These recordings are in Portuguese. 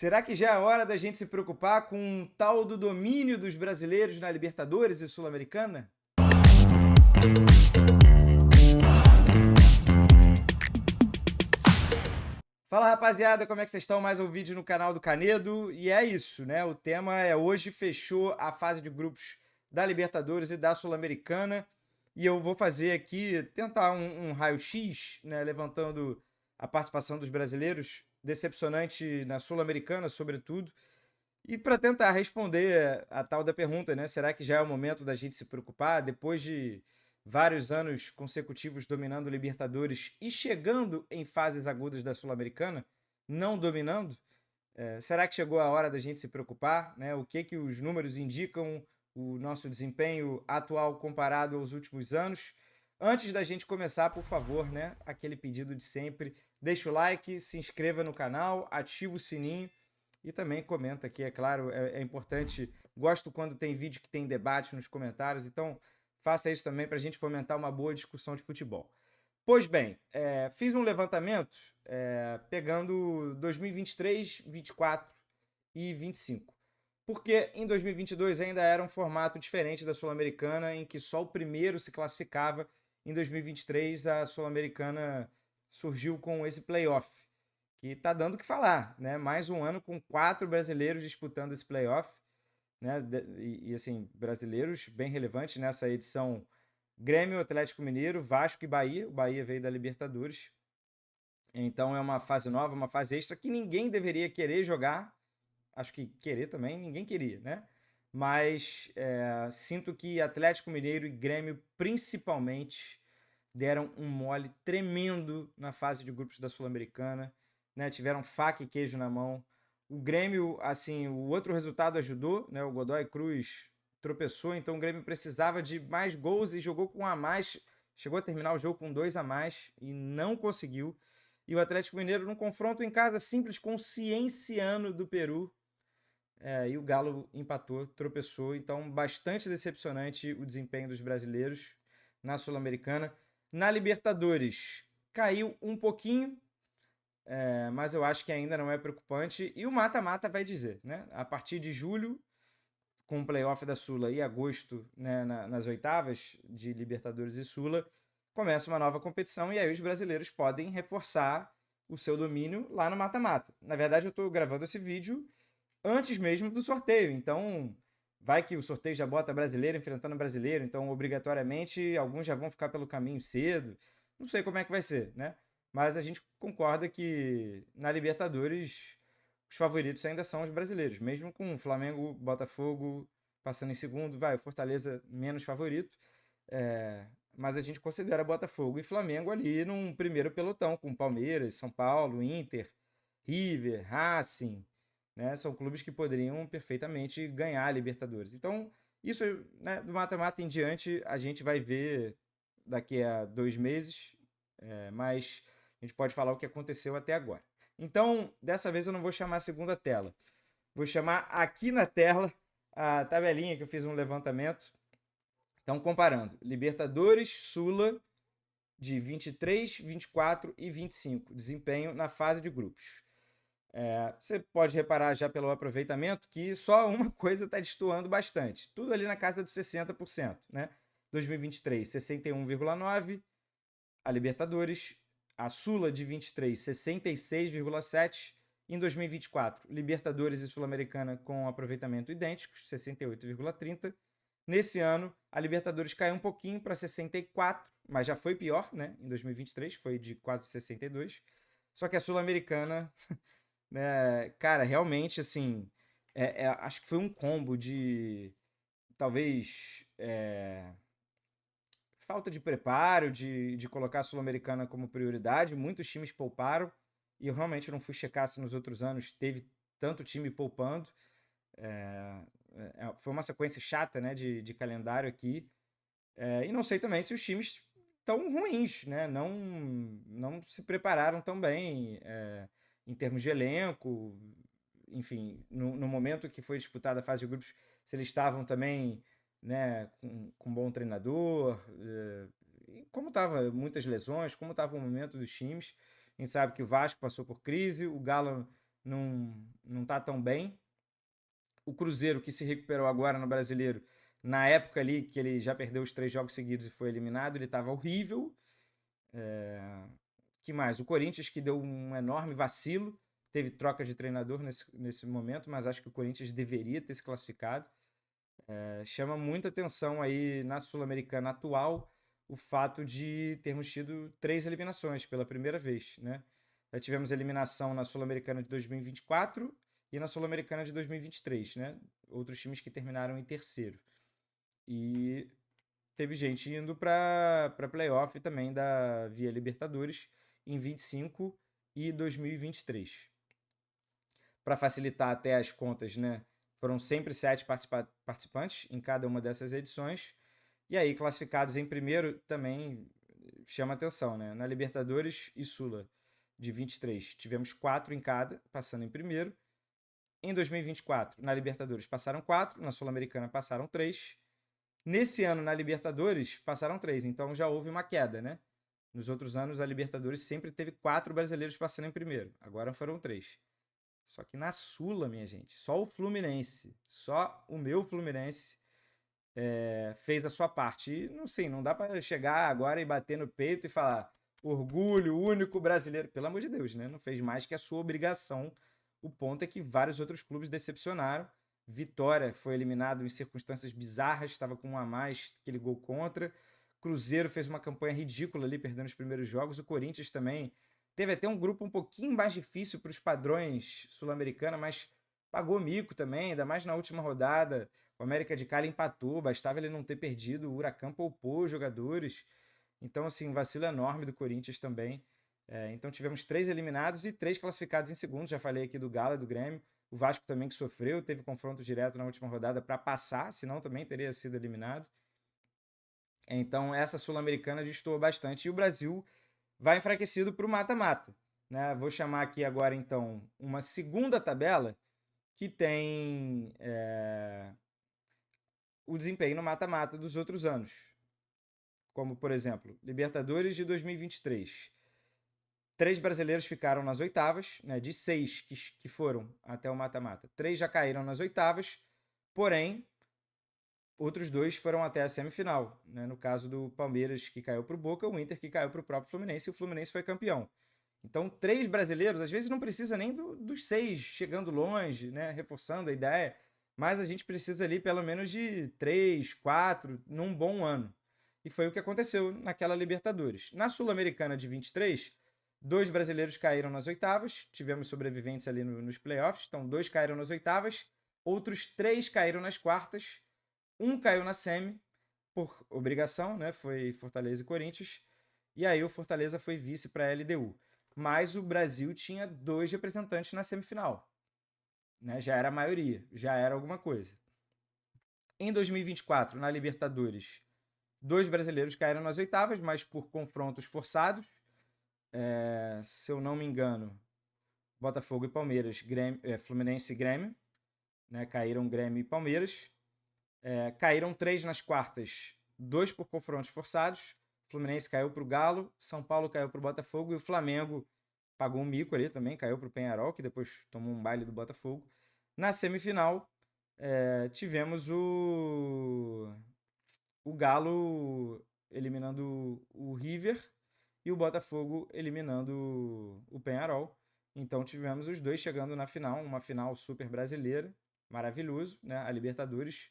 Será que já é hora da gente se preocupar com o tal do domínio dos brasileiros na Libertadores e Sul-Americana? Fala rapaziada, como é que vocês estão? Mais um vídeo no canal do Canedo. E é isso, né? O tema é hoje fechou a fase de grupos da Libertadores e da Sul-Americana. E eu vou fazer aqui, tentar um raio-x, né? Levantando a participação dos brasileiros, decepcionante na Sul-Americana, sobretudo. E para tentar responder a tal da pergunta, né? Será que já é o momento da gente se preocupar depois de vários anos consecutivos dominando o Libertadores e chegando em fases agudas da Sul-Americana, não dominando? Será que chegou a hora da gente se preocupar, né? O que os números indicam o nosso desempenho atual comparado aos últimos anos? Antes da gente começar, por favor, né? Aquele pedido de sempre, deixa o like, se inscreva no canal, ativa o sininho e também comenta aqui, é claro, é importante. Gosto quando tem vídeo que tem debate nos comentários, então faça isso também para a gente fomentar uma boa discussão de futebol. Pois bem, fiz um levantamento pegando 2023, 24 e 25. Porque em 2022 ainda era um formato diferente da Sul-Americana, em que só o primeiro se classificava. Em 2023, a Sul-Americana surgiu com esse playoff, que está dando o que falar, né? Mais um ano com 4 brasileiros disputando esse playoff, né? E assim, brasileiros bem relevantes nessa edição: Grêmio, Atlético Mineiro, Vasco e Bahia. O Bahia veio da Libertadores. Então é uma fase nova, uma fase extra que ninguém deveria querer jogar. Acho que querer também ninguém queria, né? Mas sinto que Atlético Mineiro e Grêmio, principalmente, deram um mole tremendo na fase de grupos da Sul-Americana, né? Tiveram faca e queijo na mão. O Grêmio, assim, o outro resultado ajudou, né? O Godoy Cruz tropeçou, então o Grêmio precisava de mais gols e jogou com um a mais. Chegou a terminar o jogo com 2 a mais e não conseguiu. E o Atlético Mineiro, num confronto em casa simples com o Cienciano do Peru, e o Galo empatou, tropeçou. Então, bastante decepcionante o desempenho dos brasileiros na Sul-Americana. Na Libertadores, caiu um pouquinho, mas eu acho que ainda não é preocupante. E o mata-mata vai dizer, né? A partir de julho, com o playoff da Sula e agosto, né, nas oitavas de Libertadores e Sula, começa uma nova competição e aí os brasileiros podem reforçar o seu domínio lá no mata-mata. Na verdade, eu estou gravando esse vídeo antes mesmo do sorteio. Então, vai que o sorteio já bota brasileiro enfrentando brasileiro, então obrigatoriamente alguns já vão ficar pelo caminho cedo. Não sei como é que vai ser, né? Mas a gente concorda que na Libertadores os favoritos ainda são os brasileiros, mesmo com o Flamengo, Botafogo passando em segundo, vai, o Fortaleza menos favorito, mas a gente considera Botafogo e Flamengo ali num primeiro pelotão, com Palmeiras, São Paulo, Inter, River, Racing, né? São clubes que poderiam perfeitamente ganhar a Libertadores. Então, isso, né, do mata-mata em diante, a gente vai ver daqui a 2 meses, mas a gente pode falar o que aconteceu até agora. Então, dessa vez eu não vou chamar a segunda tela. Vou chamar aqui na tela a tabelinha que eu fiz um levantamento. Então, comparando Libertadores, Sula de 23, 24 e 25, desempenho na fase de grupos. Você pode reparar já pelo aproveitamento que só uma coisa está destoando bastante. Tudo ali na casa dos 60%, né? 2023, 61,9%. A Libertadores, a Sula de 23, 66,7%. Em 2024, Libertadores e Sul-Americana com aproveitamento idênticos, 68,30%. Nesse ano, a Libertadores caiu um pouquinho para 64%, mas já foi pior, né? Em 2023, foi de quase 62%. Só que a Sul-Americana, né, cara, realmente, assim, acho que foi um combo de, talvez, falta de preparo, de colocar a Sul-Americana como prioridade. Muitos times pouparam, e eu realmente não fui checar se nos outros anos teve tanto time poupando. Foi uma sequência chata, né, de calendário aqui. E não sei também se os times estão ruins, né? Não se prepararam tão bem em termos de elenco. Enfim, no momento que foi disputada a fase de grupos, se eles estavam também, né, com um bom treinador, e como estava muitas lesões, como estava o momento dos times. A gente sabe que o Vasco passou por crise, o Galo não tá tão bem. O Cruzeiro, que se recuperou agora no Brasileiro, na época ali que ele já perdeu os 3 jogos seguidos e foi eliminado, ele estava horrível. Que mais? O Corinthians, que deu um enorme vacilo, teve troca de treinador nesse momento, mas acho que o Corinthians deveria ter se classificado. Chama muita atenção aí na Sul-Americana atual o fato de termos tido 3 eliminações pela primeira vez, né? Já tivemos eliminação na Sul-Americana de 2024 e na Sul-Americana de 2023, né? Outros times que terminaram em terceiro. E teve gente indo para playoff também da Via Libertadores em 25 e 2023. Para facilitar até as contas, né? Foram sempre 7 participantes em cada uma dessas edições. E aí, classificados em primeiro também chama atenção, né? Na Libertadores e Sula de 23, tivemos 4 em cada, passando em primeiro. Em 2024, na Libertadores passaram 4, na Sul-Americana passaram 3. Nesse ano, na Libertadores, passaram 3, então já houve uma queda, né? Nos outros anos, a Libertadores sempre teve 4 brasileiros passando em primeiro, agora foram 3. Só que na Sula, minha gente, só o Fluminense, só o meu Fluminense fez a sua parte. E não sei, não dá para chegar agora e bater no peito e falar orgulho, único brasileiro. Pelo amor de Deus, né? Não fez mais que a sua obrigação. O ponto é que vários outros clubes decepcionaram. Vitória foi eliminado em circunstâncias bizarras, estava com um a mais, aquele gol contra. Cruzeiro fez uma campanha ridícula ali, perdendo os primeiros jogos. O Corinthians também teve até um grupo um pouquinho mais difícil para os padrões sul-americanos, mas pagou mico também, ainda mais na última rodada. O América de Cali empatou, bastava ele não ter perdido. O Huracan poupou os jogadores. Então, assim, um vacilo enorme do Corinthians também. Então, tivemos 3 eliminados e 3 classificados em segundo. Já falei aqui do Galo e do Grêmio. O Vasco também que sofreu, teve confronto direto na última rodada para passar, senão também teria sido eliminado. Então, essa Sul-Americana destoou bastante. E o Brasil vai enfraquecido para o mata-mata, né? Vou chamar aqui agora, então, uma segunda tabela que tem o desempenho no mata-mata dos outros anos. Como, por exemplo, Libertadores de 2023. 3 brasileiros ficaram nas oitavas, né, de 6 que foram até o mata-mata. 3 já caíram nas oitavas, porém, outros 2 foram até a semifinal. Né? No caso do Palmeiras, que caiu para o Boca, o Inter, que caiu para o próprio Fluminense, e o Fluminense foi campeão. Então, 3 brasileiros, às vezes não precisa nem dos 6 chegando longe, né, reforçando a ideia, mas a gente precisa ali pelo menos de 3, 4 num bom ano. E foi o que aconteceu naquela Libertadores. Na Sul-Americana de 23, 2 brasileiros caíram nas oitavas, tivemos sobreviventes ali nos playoffs, então 2 caíram nas oitavas, outros 3 caíram nas quartas, um caiu na semi, por obrigação, né? Foi Fortaleza e Corinthians, e aí o Fortaleza foi vice para a LDU. Mas o Brasil tinha 2 representantes na semifinal. Né? Já era a maioria, já era alguma coisa. Em 2024, na Libertadores, 2 brasileiros caíram nas oitavas, mas por confrontos forçados. Se eu não me engano, Botafogo e Palmeiras, Fluminense e Grêmio. Né? Caíram Grêmio e Palmeiras. Caíram 3 nas quartas, 2 por confrontos forçados. Fluminense caiu para o Galo, São Paulo caiu para o Botafogo e o Flamengo pagou um mico ali também, caiu para o Peñarol, que depois tomou um baile do Botafogo. Na semifinal, tivemos o Galo eliminando o River e o Botafogo eliminando o Peñarol. Então tivemos os dois chegando na final, uma final super brasileira, maravilhoso, né? A Libertadores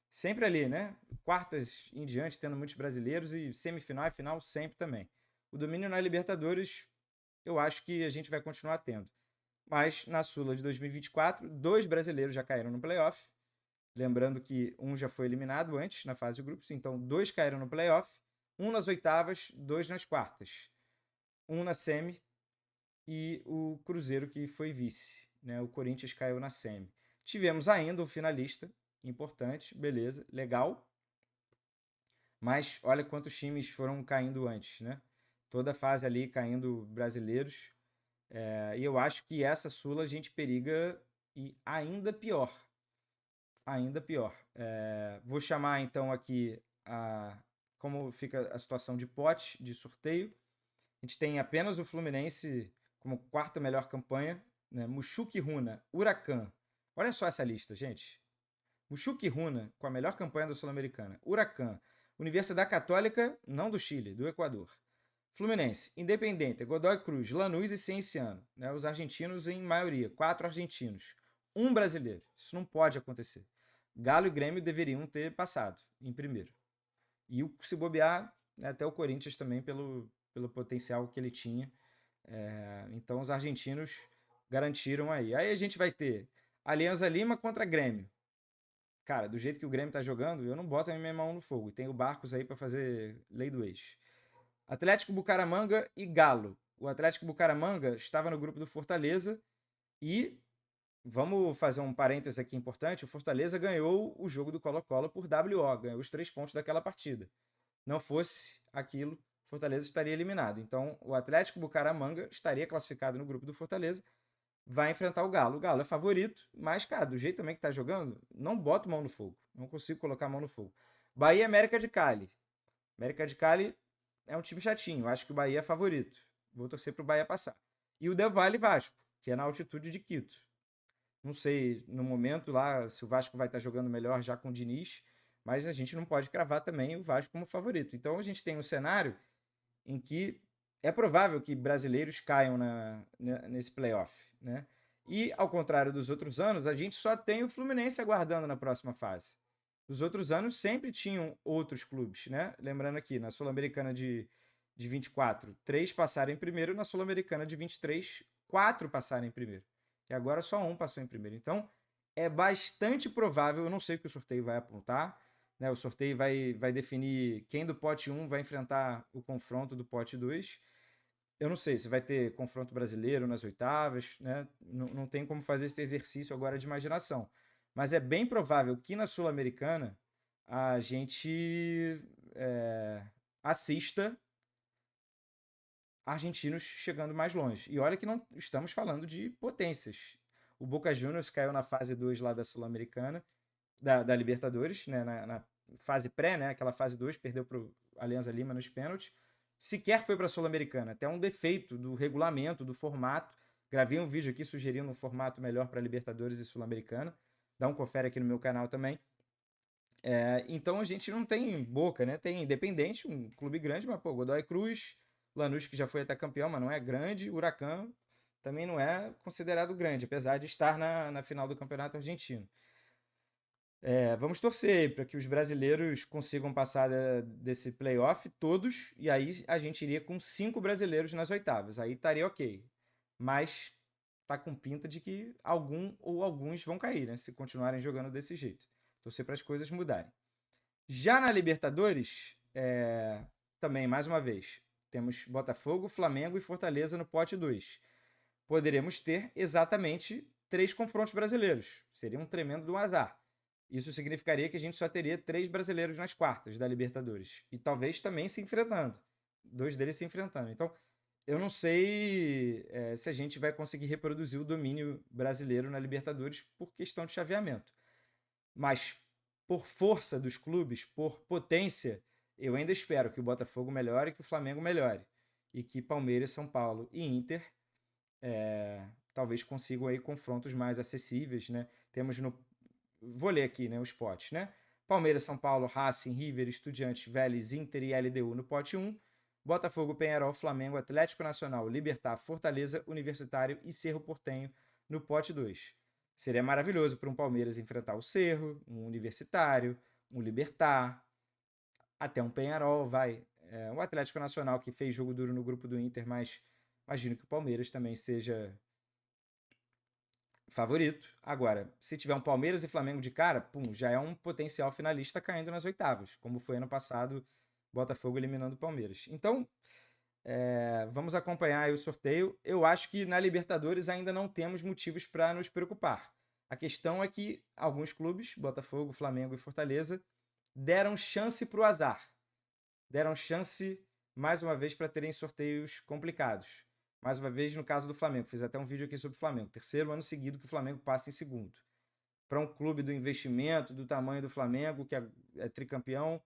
sempre ali, né? Quartas em diante, tendo muitos brasileiros e semifinal e final sempre também. O domínio na Libertadores, eu acho que a gente vai continuar tendo. Mas na Sula de 2024, 2 brasileiros já caíram no playoff. Lembrando que um já foi eliminado antes, na fase de grupos. Então, 2 caíram no playoff. 1 nas oitavas, 2 nas quartas. 1 na semi e o Cruzeiro que foi vice. Né? O Corinthians caiu na semi. Tivemos ainda o finalista, importante, beleza, legal. Mas olha quantos times foram caindo antes, né? Toda a fase ali caindo brasileiros. E eu acho que essa Sula a gente periga e ainda pior. Ainda pior. Vou chamar então aqui como fica a situação de pote, de sorteio. A gente tem apenas o Fluminense como quarta melhor campanha, né? Mushuki Runa, Huracan. Olha só essa lista, gente. Mushuki Runa, com a melhor campanha da Sul-Americana. Huracan. Universidade Católica, não do Chile, do Equador. Fluminense, Independente, Godoy Cruz, Lanús e Cienciano. Né? Os argentinos em maioria, 4 argentinos. 1 brasileiro. Isso não pode acontecer. Galo e Grêmio deveriam ter passado em primeiro. E se bobear, até o Corinthians também, pelo potencial que ele tinha. Então os argentinos garantiram aí. Aí a gente vai ter Alianza Lima contra Grêmio. Cara, do jeito que o Grêmio tá jogando, eu não boto a minha mão no fogo. E tem o Barcos aí para fazer lei do ex. Atlético Bucaramanga e Galo. O Atlético Bucaramanga estava no grupo do Fortaleza e, vamos fazer um parênteses aqui importante, o Fortaleza ganhou o jogo do Colo-Colo por WO, ganhou os 3 pontos daquela partida. Não fosse aquilo, o Fortaleza estaria eliminado. Então, o Atlético Bucaramanga estaria classificado no grupo do Fortaleza, vai enfrentar o Galo. O Galo é favorito, mas, cara, do jeito também que tá jogando, não boto mão no fogo. Não consigo colocar a mão no fogo. Bahia e América de Cali. América de Cali é um time chatinho. Acho que o Bahia é favorito. Vou torcer pro Bahia passar. E o Del Valle Vasco, que é na altitude de Quito. Não sei no momento lá se o Vasco vai estar jogando melhor já com o Diniz, mas a gente não pode cravar também o Vasco como favorito. Então a gente tem um cenário em que é provável que brasileiros caiam nesse playoff, né? E, ao contrário dos outros anos, a gente só tem o Fluminense aguardando na próxima fase. Os outros anos sempre tinham outros clubes, né? Lembrando aqui, na Sul-Americana de 24, 3 passaram em primeiro, na Sul-Americana de 23, 4 passaram em primeiro. E agora só 1 passou em primeiro. Então, é bastante provável, eu não sei o que o sorteio vai apontar, né? O sorteio vai definir quem do pote 1 vai enfrentar o confronto do pote 2. Eu não sei se vai ter confronto brasileiro nas oitavas, né? Não tem como fazer esse exercício agora de imaginação. Mas é bem provável que na Sul-Americana a gente assista argentinos chegando mais longe. E olha que não estamos falando de potências. O Boca Juniors caiu na fase 2 lá da Sul-Americana, da Libertadores, né? Na fase pré, né? Aquela fase 2, perdeu para o Alianza Lima nos pênaltis. Sequer foi para a Sul-Americana. Até um defeito do regulamento, do formato. Gravei um vídeo aqui sugerindo um formato melhor para Libertadores e Sul-Americana. Dá um confere aqui no meu canal também. Então a gente não tem Boca, né? Tem Independente, um clube grande, mas pô, Godoy Cruz, Lanús que já foi até campeão, mas não é grande. Huracan também não é considerado grande, apesar de estar na final do Campeonato Argentino. Vamos torcer para que os brasileiros consigam passar desse playoff todos, e aí a gente iria com 5 brasileiros nas oitavas. Aí estaria ok. Mas tá com pinta de que algum ou alguns vão cair, né? Se continuarem jogando desse jeito. Torcer para as coisas mudarem. Já na Libertadores, também, mais uma vez, temos Botafogo, Flamengo e Fortaleza no pote 2. Poderemos ter exatamente 3 confrontos brasileiros. Seria um tremendo azar. Isso significaria que a gente só teria 3 brasileiros nas quartas da Libertadores. E talvez também se enfrentando. 2 deles se enfrentando. Então, eu não sei se a gente vai conseguir reproduzir o domínio brasileiro na Libertadores por questão de chaveamento. Mas, por força dos clubes, por potência, eu ainda espero que o Botafogo melhore e que o Flamengo melhore. E que Palmeiras, São Paulo e Inter talvez consigam aí confrontos mais acessíveis, né? Temos vou ler aqui, né, os potes, né? Palmeiras, São Paulo, Racing, River, Estudiantes, Vélez, Inter e LDU no pote 1. Botafogo, Penharol, Flamengo, Atlético Nacional, Libertad, Fortaleza, Universitário e Cerro Porteño no pote 2. Seria maravilhoso para um Palmeiras enfrentar o Cerro, um Universitário, um Libertad, até um Penharol, vai. O Atlético Nacional que fez jogo duro no grupo do Inter, mas imagino que o Palmeiras também seja favorito. Agora, se tiver um Palmeiras e Flamengo de cara, pum, já é um potencial finalista caindo nas oitavas, como foi ano passado, Botafogo eliminando o Palmeiras. Então, vamos acompanhar aí o sorteio. Eu acho que na Libertadores ainda não temos motivos para nos preocupar. A questão é que alguns clubes, Botafogo, Flamengo e Fortaleza, deram chance para o azar. Deram chance, mais uma vez, para terem sorteios complicados. Mais uma vez, no caso do Flamengo. Fiz até um vídeo aqui sobre o Flamengo. Terceiro ano seguido que o Flamengo passa em segundo. Para um clube do investimento, do tamanho do Flamengo, que é tricampeão,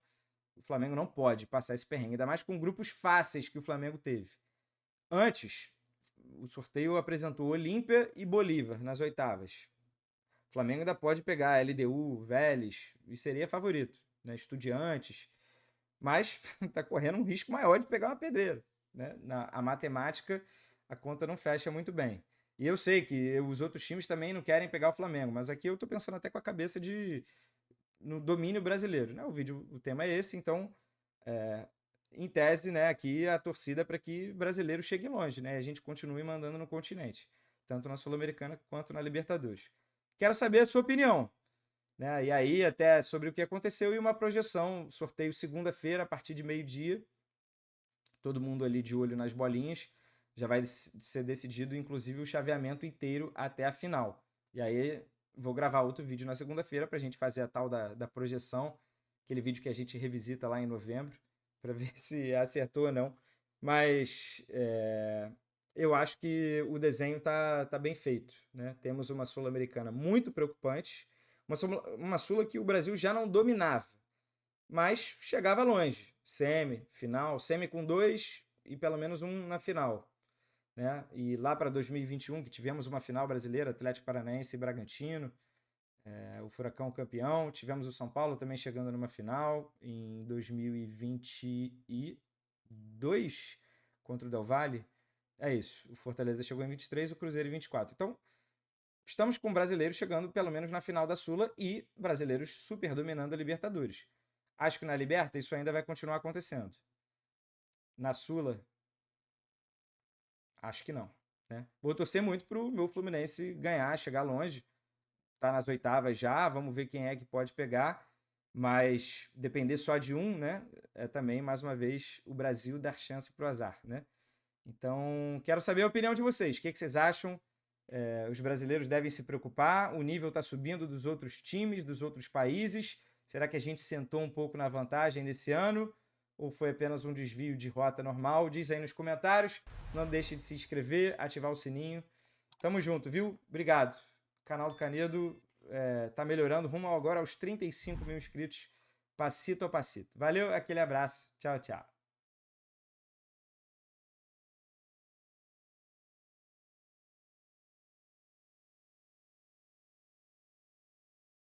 o Flamengo não pode passar esse perrengue. Ainda mais com grupos fáceis que o Flamengo teve. Antes, o sorteio apresentou Olímpia e Bolívar nas oitavas. O Flamengo ainda pode pegar LDU, Vélez, e seria favorito, né? Estudiantes, mas está correndo um risco maior de pegar uma pedreira, né? A matemática, a conta não fecha muito bem. E eu sei que os outros times também não querem pegar o Flamengo, mas aqui eu estou pensando até com a cabeça no domínio brasileiro, né? O tema é esse, então, em tese, né, aqui a torcida para que brasileiro chegue longe, né? A gente continue mandando no continente, tanto na Sul-Americana quanto na Libertadores. Quero saber a sua opinião, né? E aí, até sobre o que aconteceu e uma projeção. Sorteio segunda-feira, a partir de meio-dia. Todo mundo ali de olho nas bolinhas. Já vai ser decidido, inclusive, o chaveamento inteiro até a final. E aí, vou gravar outro vídeo na segunda-feira para a gente fazer a tal da projeção. Aquele vídeo que a gente revisita lá em novembro, para ver se acertou ou não. Mas eu acho que o desenho tá bem feito, né? Temos uma Sul-Americana muito preocupante, uma Sula que o Brasil já não dominava, mas chegava longe. Semi com 2 e pelo menos um na final, né? E lá para 2021, que tivemos uma final brasileira, Atlético Paranaense e Bragantino, o Furacão campeão, tivemos o São Paulo também chegando numa final em 2022 contra o Del Valle. É isso, o Fortaleza chegou em 23 e o Cruzeiro em 24. Então, estamos com brasileiros chegando pelo menos na final da Sula e brasileiros super dominando a Libertadores. Acho que na Liberta isso ainda vai continuar acontecendo. Na Sula, acho que não, né? Vou torcer muito pro meu Fluminense ganhar, chegar longe. Tá nas oitavas já, vamos ver quem é que pode pegar. Mas depender só de um, né? É também, mais uma vez, o Brasil dar chance pro azar, né? Então, quero saber a opinião de vocês. O que vocês acham? Os brasileiros devem se preocupar? O nível está subindo dos outros times, dos outros países? Será que a gente sentou um pouco na vantagem nesse ano? Ou foi apenas um desvio de rota normal? Diz aí nos comentários. Não deixe de se inscrever, ativar o sininho. Tamo junto, viu? Obrigado. O canal do Canedo tá melhorando, rumo agora aos 35 mil inscritos, passito a passito. Valeu, aquele abraço. Tchau, tchau.